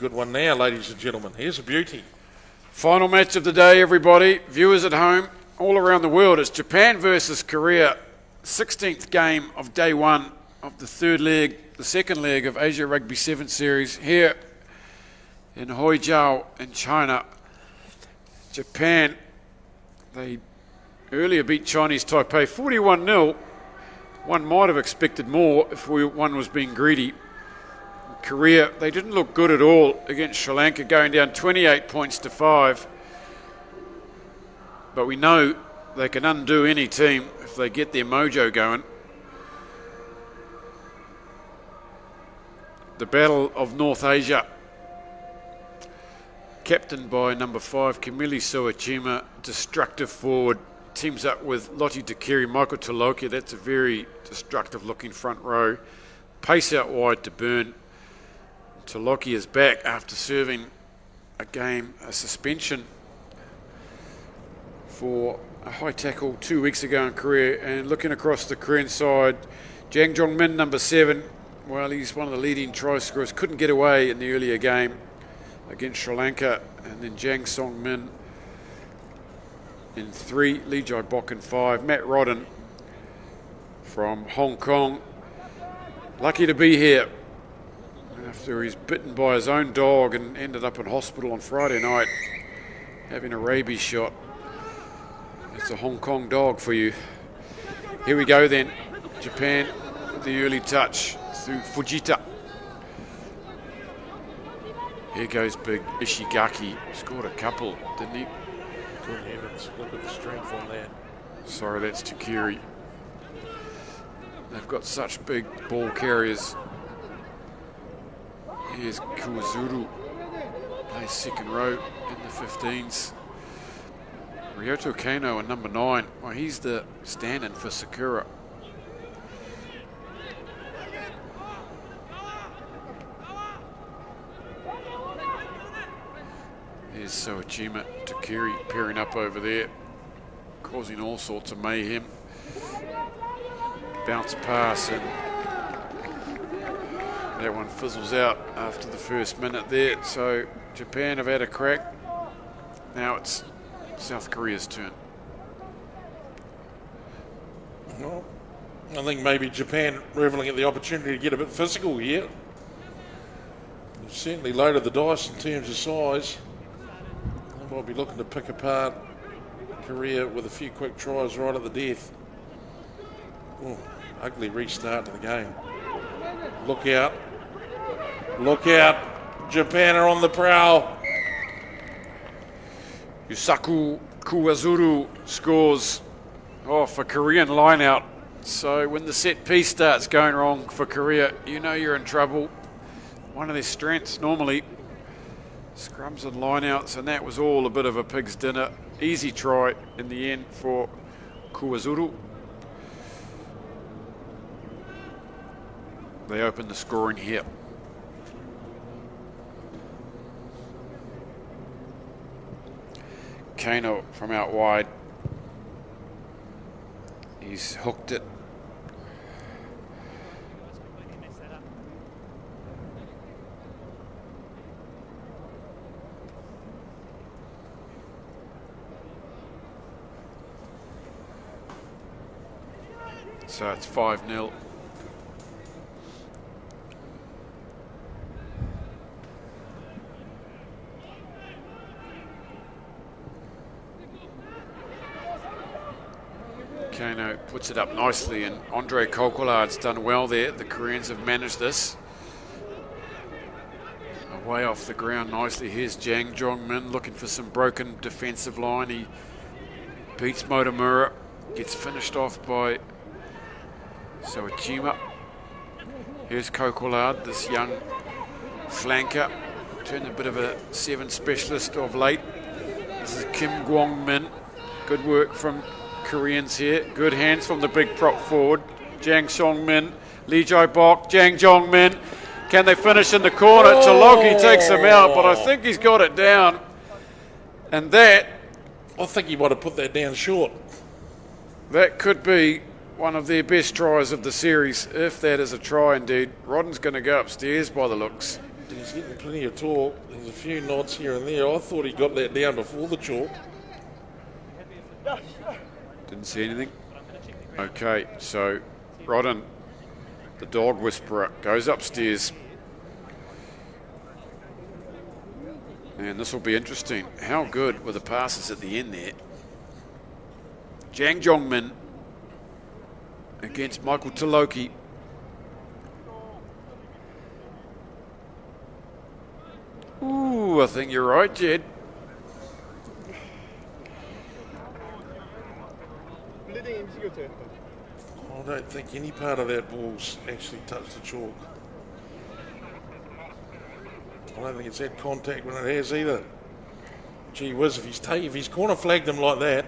Good one now, ladies and gentlemen. Here's a beauty. Final match of the day, everybody. Viewers at home, all around the world. It's Japan versus Korea. 16th game of day one of the third leg, the second leg of Asia Rugby 7 Series here in Huizhou in China. Japan, they earlier beat Chinese Taipei 41-0. One might have expected more if one was being greedy. Korea, they didn't look good at all against Sri Lanka, going down 28 points to 5. But we know they can undo any team if they get their mojo going. The Battle of North Asia, captained by number 5, Kamili Soachima, destructive forward, teams up with Lote Tuqiri, Michael Tolokia. That's a very destructive looking front row. Pace out wide to Burn. Tolokia is back after serving a suspension for a high tackle 2 weeks ago in Korea. And looking across the Korean side, Jang Jong-min, number 7, well, he's one of the leading try scorers, couldn't get away in the earlier game against Sri Lanka. And then Jang Song-min in 3, Lee Jai-bok in 5, Matt Rodden from Hong Kong, lucky to be here after he's bitten by his own dog and ended up in hospital on Friday night having a rabies shot. It's a Hong Kong dog for you. Here we go then. Japan with the early touch through Fujita. Here goes big Ishigaki. Scored a couple, didn't he? Good heavens, look at the strength on that. Sorry, that's Tuqiri. They've got such big ball carriers. Here's Kuwazuru, plays second row in the 15s. Ryoto Kano at number 9. Well, he's the stand-in for Sakura. Here's Soachima, Tuqiri pairing up over there, causing all sorts of mayhem. Bounce pass, and that one fizzles out after the first minute there. So Japan have had a crack. Now it's South Korea's turn. Well, I think maybe Japan reveling at the opportunity to get a bit physical here. They've certainly loaded the dice in terms of size. They might be looking to pick apart Korea with a few quick tries right at the death. Oh, ugly restart to the game. Look out. Look out. Japan are on the prowl. Yusaku Kuwazuru scores for Korean line-out. So when the set piece starts going wrong for Korea, you know you're in trouble. One of their strengths normally, scrums and line-outs, and that was all a bit of a pig's dinner. Easy try in the end for Kuwazuru. They open the scoring here. Kano from out wide. He's hooked it. So it's 5-0. Kano puts it up nicely, and Andre Kokolard's done well there. The Koreans have managed this. Away off the ground nicely. Here's Jang Jong-min looking for some broken defensive line. He beats Motomura, gets finished off by Soachima. Here's Kokolard, this young flanker, turned a bit of a 7 specialist of late. This is Kim Kwong-min. Good work from Koreans here. Good hands from the big prop forward. Jang Song-min, Lee Jai-bok, Jang Jong-min. Can they finish in the corner? Toloki takes him out, but I think he's got it down. And that, I think he might have put that down short. that could be one of their best tries of the series, if that is a try indeed. Rodden's going to go upstairs by the looks. He's getting plenty of talk. There's a few nods here and there. I thought he got that down before the chalk. Didn't see anything. Okay, so Rodden, the dog whisperer, goes upstairs. And this will be interesting. How good were the passes at the end there? Jang Jongmin against Michael Taloki. Ooh, I think you're right, Jed. I don't think any part of that ball's actually touched the chalk. I don't think it's had contact when it has either. Gee whiz, if he's corner flagged him like that,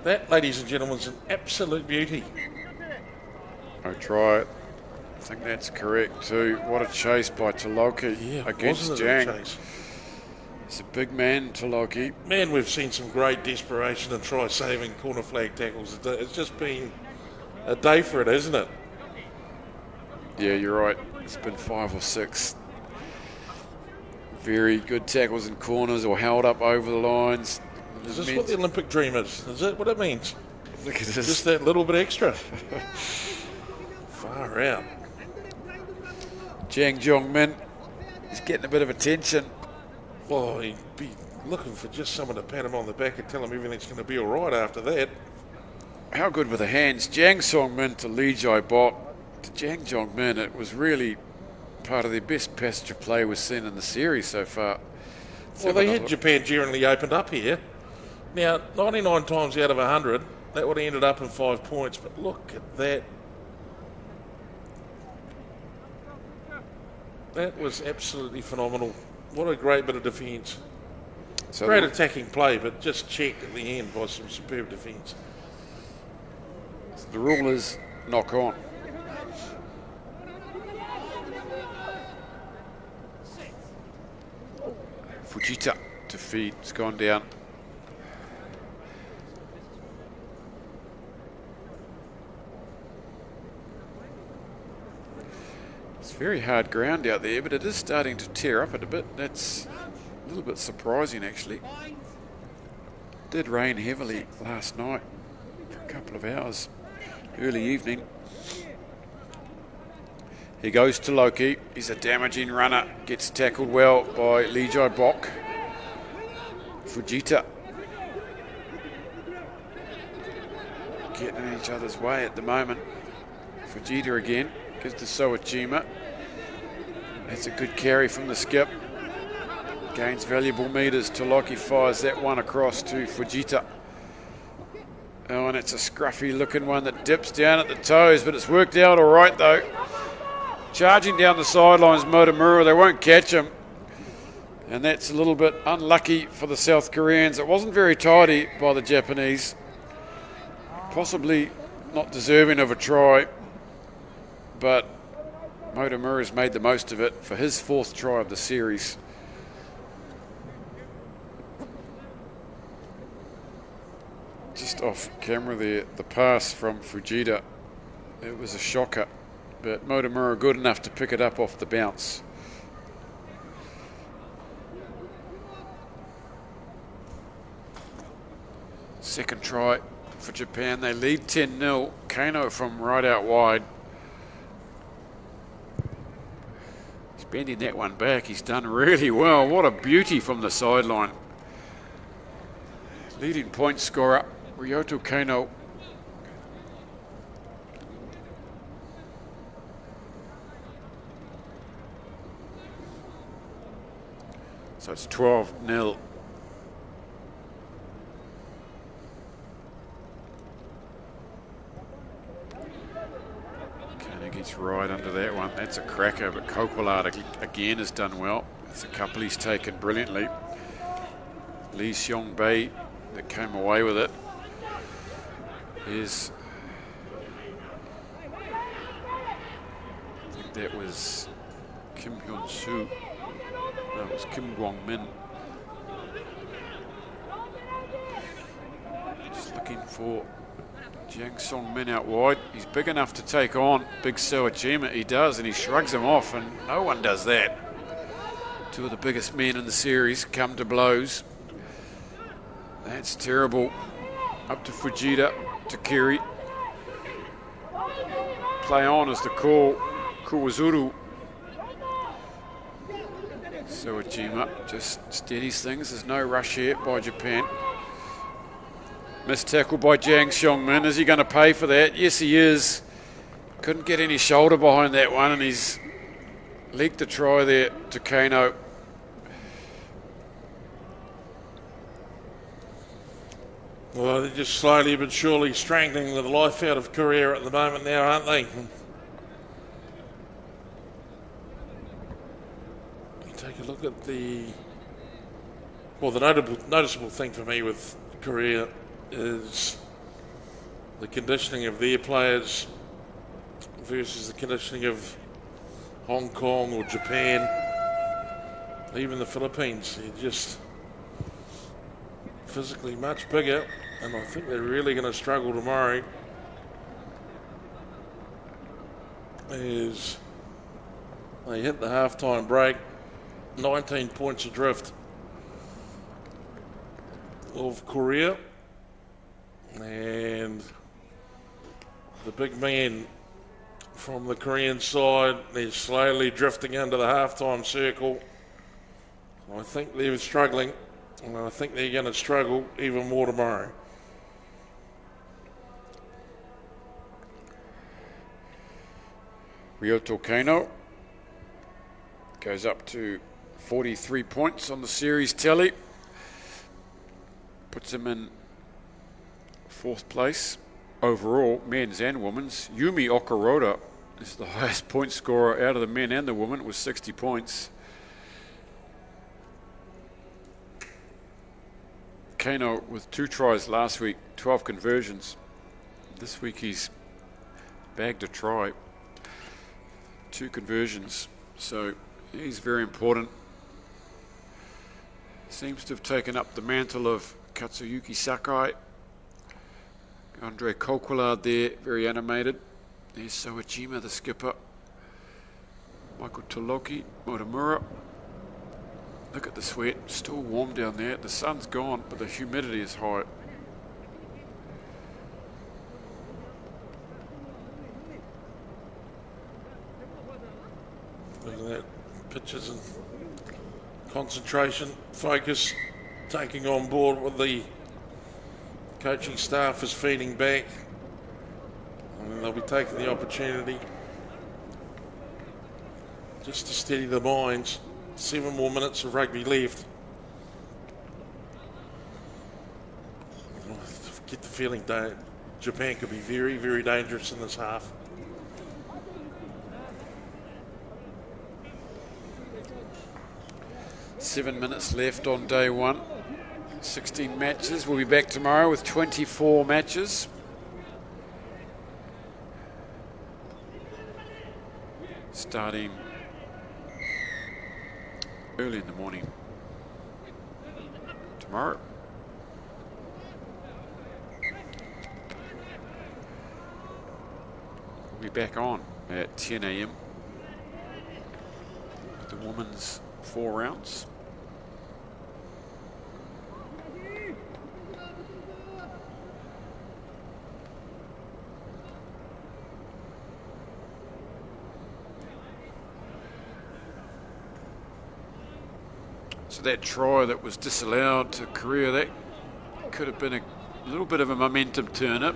that, ladies and gentlemen, is an absolute beauty. I try it. I think that's correct too. What a chase by Taloki against Jang. He's a big man, Taloki. Man, we've seen some great desperation and try saving corner flag tackles. It's just been a day for it, hasn't it? Yeah, you're right. It's been 5 or 6 very good tackles in corners or held up over the lines. Is this what the Olympic dream is? Is that what it means? Look at this. Just that little bit extra. Far out. Jang Jongmin, he's getting a bit of attention. Oh, he'd be looking for just someone to pat him on the back and tell him everything's going to be all right after that. How good were the hands? Jang Songmin to Lee Jai Bok. To Jang Jongmin, it was really part of their best passage of play we've seen in the series so far. Well, they had Japan generally opened up here. Now, 99 times out of 100, that would have ended up in 5 points. But look at that. That was absolutely phenomenal. What a great bit of defence. So great attacking play, but just checked at the end by some superb defence. The rule is knock on. Fujita to feed. It's gone down. It's very hard ground out there, but it is starting to tear up a bit. That's a little bit surprising, actually. It did rain heavily last night for a couple of hours, early evening. He goes to Loki. He's a damaging runner. Gets tackled well by Lee Jai Bok. Fujita getting in each other's way at the moment. Fujita again. Gives to Sowajima. That's a good carry from the skip. Gains valuable metres. Taloki fires that one across to Fujita. Oh, and it's a scruffy looking one that dips down at the toes, but it's worked out all right though. Charging down the sidelines, Motomura, they won't catch him. And that's a little bit unlucky for the South Koreans. It wasn't very tidy by the Japanese. Possibly not deserving of a try. But Motomura's made the most of it for his 4th try of the series. Just off camera there, the pass from Fujita. It was a shocker. But Motomura good enough to pick it up off the bounce. Second try for Japan. They lead 10-0. Kano from right out wide. He's bending that one back. He's done really well. What a beauty from the sideline. Leading point scorer, Ryoto Kano. So it's 12-0. Kano gets right under that one. That's a cracker, but Kokolard again has done well. It's a couple he's taken brilliantly. Lee Seong Bei that came away with it. Here's, I think that was Kim Hyun-soo. No, it was Kim Gwang-min. Just looking for Jang Song-min out wide. He's big enough to take on Big Sowajima. He does, and he shrugs him off, and no one does that. Two of the biggest men in the series come to blows. That's terrible. Up to Fujita, to Kiri. Play on is the call. Kuwazuru. Sawajima just steadies things. There's no rush here by Japan. Missed tackle by Jiang Xiongmin. Is he going to pay for that? Yes, he is. Couldn't get any shoulder behind that one, and he's leaked a try there to Kano. Well, they're just slowly but surely strangling the life out of Korea at the moment now, aren't they? Take a look at the noticeable thing for me with Korea is the conditioning of their players versus the conditioning of Hong Kong or Japan, even the Philippines. They're just physically much bigger, and I think they're really going to struggle tomorrow as they hit the halftime break. 19 points adrift of Korea, and the big man from the Korean side is slowly drifting into the halftime circle. I think they're struggling, and I think they're going to struggle even more tomorrow. Ryoto Kano goes up to 43 points on the series tally. Puts him in 4th place overall, men's and women's. Yumi Okaroda is the highest point scorer out of the men and the women with 60 points. Kano with 2 tries last week, 12 conversions. This week he's bagged a try, 2 conversions. So he's very important. Seems to have taken up the mantle of Katsuyuki Sakai. Andre Kokwalard there, very animated. There's Sawajima, the skipper. Michael Toloki, Motomura. Look at the sweat, still warm down there. The sun's gone, but the humidity is high. Look at that, pitches and concentration, focus, taking on board what the coaching staff is feeding back. And they'll be taking the opportunity just to steady the minds. 7 more minutes of rugby left. I get the feeling that Japan could be very, very dangerous in this half. Seven minutes left on day 1. 16 matches. We'll be back tomorrow with 24 matches. Starting early in the morning tomorrow. We'll be back on at 10 a.m. the women's 4 rounds. So that try that was disallowed to Korea, that could have been a little bit of a momentum turner,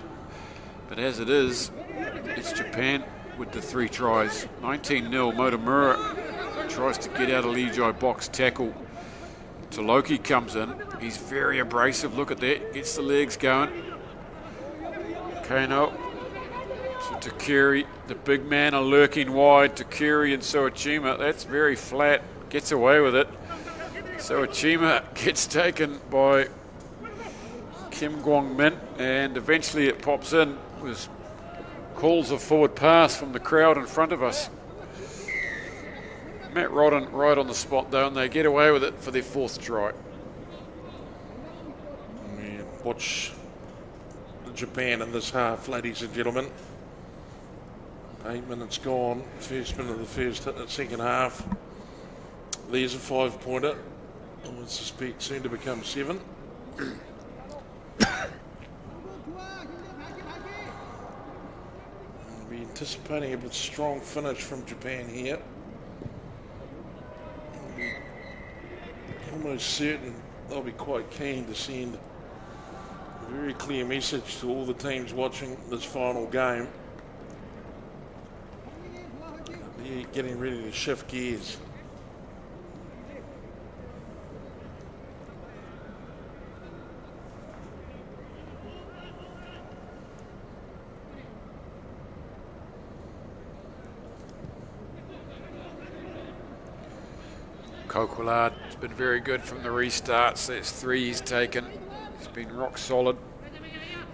but as it is, it's Japan with the 3 tries. 19-0. Motomura tries to get out of Lijai box tackle. Toloki comes in. He's very abrasive. Look at that. Gets the legs going. Kano to Takiri. The big man are lurking wide. Takiri and Soachima. That's very flat. Gets away with it. Soachima gets taken by Kim Guang-min, and eventually it pops in with calls a forward pass from the crowd in front of us. Matt Rodden right on the spot though, and they get away with it for their 4th try. Yeah, watch Japan in this half, ladies and gentlemen. 8 minutes gone, first minute of the second half. there's a 5-pointer. I would suspect soon to become 7. I'll be anticipating a bit strong finish from Japan here. I'll be almost certain they'll be quite keen to send a very clear message to all the teams watching this final game. They're getting ready to shift gears. Coquelard's been very good from the restarts. That's 3 he's taken. He's been rock solid.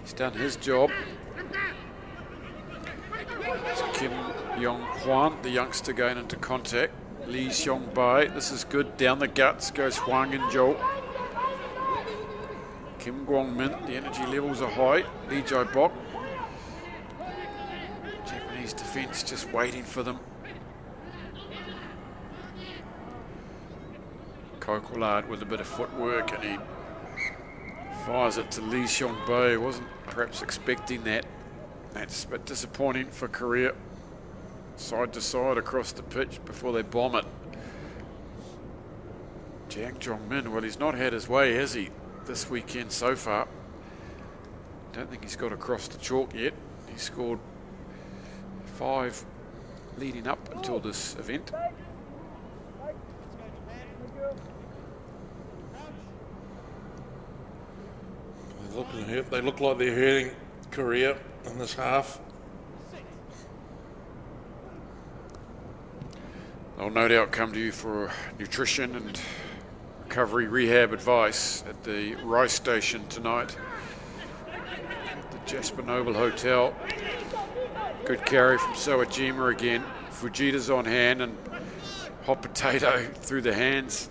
He's done his job. It's Kim Yong-hwan, the youngster, going into contact. Lee Xiong-bai, this is good. Down the guts goes Huang In-jo. Kim Guang-min, the energy levels are high. Lee Jai-bok. Japanese defence just waiting for them. Coquelard with a bit of footwork, and he fires it to Lee Xiong-bai. Wasn't perhaps expecting that. That's a bit disappointing for Korea. Side to side across the pitch before they bomb it. Jiang Jong-min, well, he's not had his way, has he, this weekend so far? Don't think he's got across the chalk yet. He scored 5 leading up until this event. They look like they're hurting Korea in this half. They'll no doubt come to you for nutrition and recovery rehab advice at the Rice Station tonight at the Jasper Noble Hotel. Good carry from Sawajima again. Fujita's on hand and hot potato through the hands.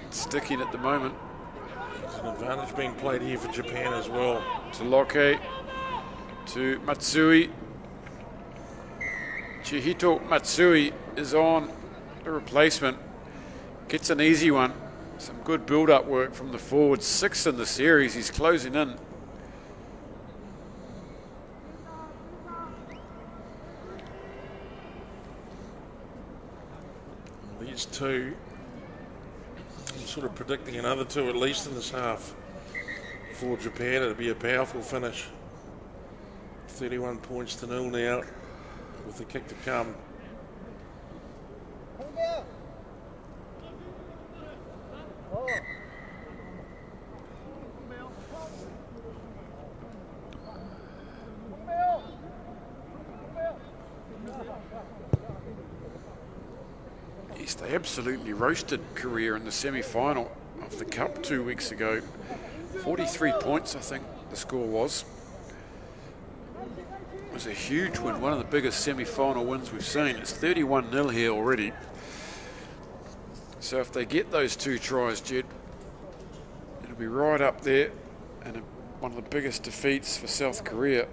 Sticking at the moment. There's an advantage being played here for Japan as well. To Locke, to Matsui. Chihito Matsui is on the replacement. Gets an easy one. Some good build-up work from the forwards. 6 in the series. He's closing in. These two, I'm sort of predicting another 2 at least in this half for Japan. It'll be a powerful finish. 31 points to 0 now with the kick to come. Yes, they absolutely roasted Korea in the semi-final of the Cup 2 weeks ago. 43 points, I think the score was. It was a huge win, one of the biggest semi-final wins we've seen. It's 31-0 here already. So if they get those 2 tries, Jed, it'll be right up there and one of the biggest defeats for South Korea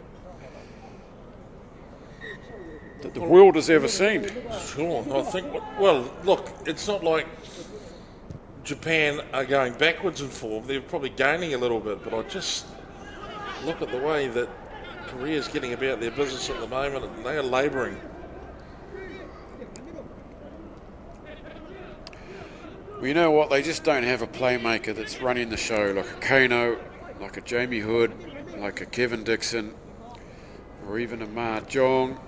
that the world has ever seen. Sure, I think, well, look, it's not like Japan are going backwards in form. They're probably gaining a little bit, but I just look at the way that Korea's getting about their business at the moment, and they are labouring. Well, you know what? They just don't have a playmaker that's running the show, like a Kano, like a Jamie Hood, like a Kevin Dixon, or even a Ma Jong.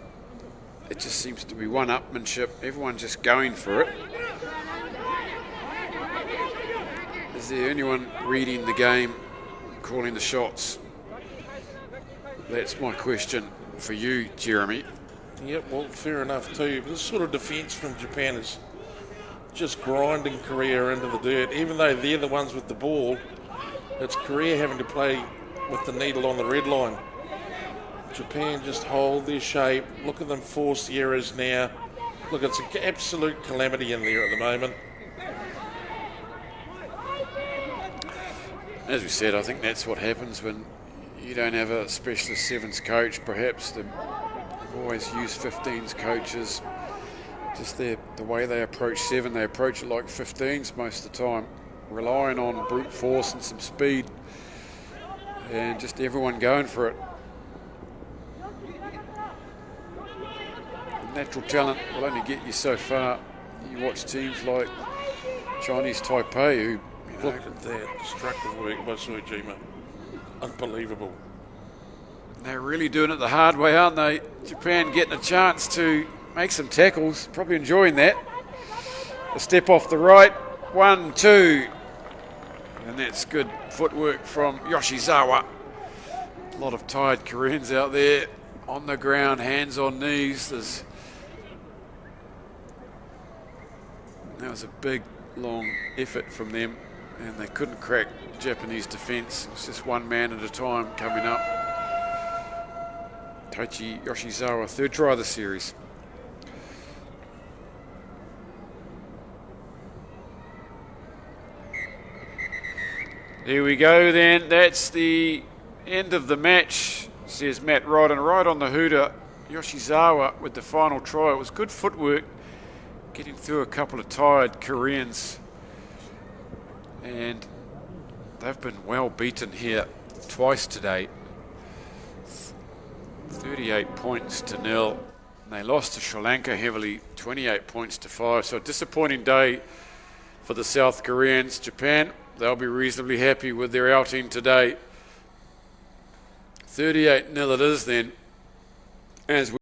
It just seems to be one-upmanship. Everyone just going for it. Is there anyone reading the game, calling the shots? That's my question for you, Jeremy. Yep, well, fair enough too. But this sort of defence from Japan is just grinding Korea into the dirt. Even though they're the ones with the ball, it's Korea having to play with the needle on the red line. Japan just hold their shape. Look at them force the errors now. Look, it's an absolute calamity in there at the moment. As we said, I think that's what happens when you don't have a specialist sevens coach. Perhaps they've always used 15s coaches. Just the way they approach 7, they approach it like 15s most of the time, relying on brute force and some speed, and just everyone going for it. Natural talent will only get you so far. You watch teams like Chinese Taipei, who, Look at that destructive work by Suijima. Unbelievable. they're really doing it the hard way, aren't they? Japan getting a chance to make some tackles, probably enjoying that. A step off the right, 1, 2, and that's good footwork from Yoshizawa. A lot of tired Koreans out there on the ground, hands on knees. That was a big, long effort from them, and they couldn't crack Japanese defence. It was just one man at a time coming up. Taichi Yoshizawa, third try of the series. There we go then. That's the end of the match, says Matt Rodden. Right on the hooter, Yoshizawa with the final try. It was good footwork, getting through a couple of tired Koreans. And they've been well beaten here twice today. 38 points to 0. And they lost to Sri Lanka heavily, 28 points to 5. So a disappointing day for the South Koreans. Japan, they'll be reasonably happy with their outing today. 38-0 it is then, as we